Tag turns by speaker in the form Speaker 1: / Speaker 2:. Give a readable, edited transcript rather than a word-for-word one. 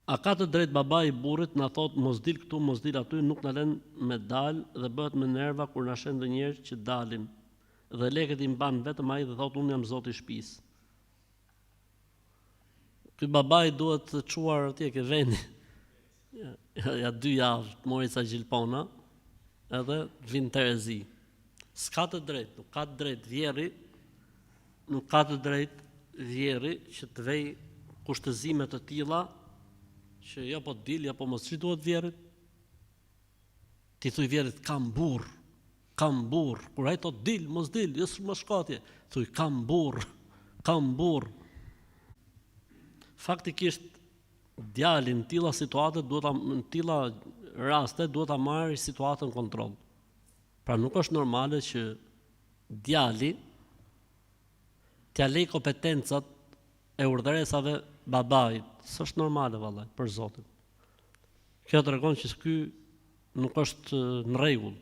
Speaker 1: A ka të drejt baba i burrit na thot mos dil këtu, mos dil aty, nuk na lën me dal dhe bëhet me nerva kur na shen ndonjëherë që dalim. Dhe lekët i mban vetëm ai dhe thot unë jam zoti i shtëpisë. Ky babai duhet të çuar atje ke vendi. Ja 2 javë të mori sa gjilpona, edhe vin Terezi. S'ka të drejt, nuk ka të drejt vjerri, nuk ka të drejt vjerri që të vej kushtëzime të tilla që ja po dil, ja po mos si duhet vjerrit. Ti thuj vjerrit kam burr, kur ai thot dil, mos dil, jo mos shkatje. Thuj kam burr. Faktikisht djalin në tilla situate në tilla raste duhet ta marrë situatën në kontroll. Pra nuk është normale që djali t'ia lej kompetencat e urdhëresave babait. S'është normale vallai, për Zotin. Kjo tregon që ky nuk është në rregull.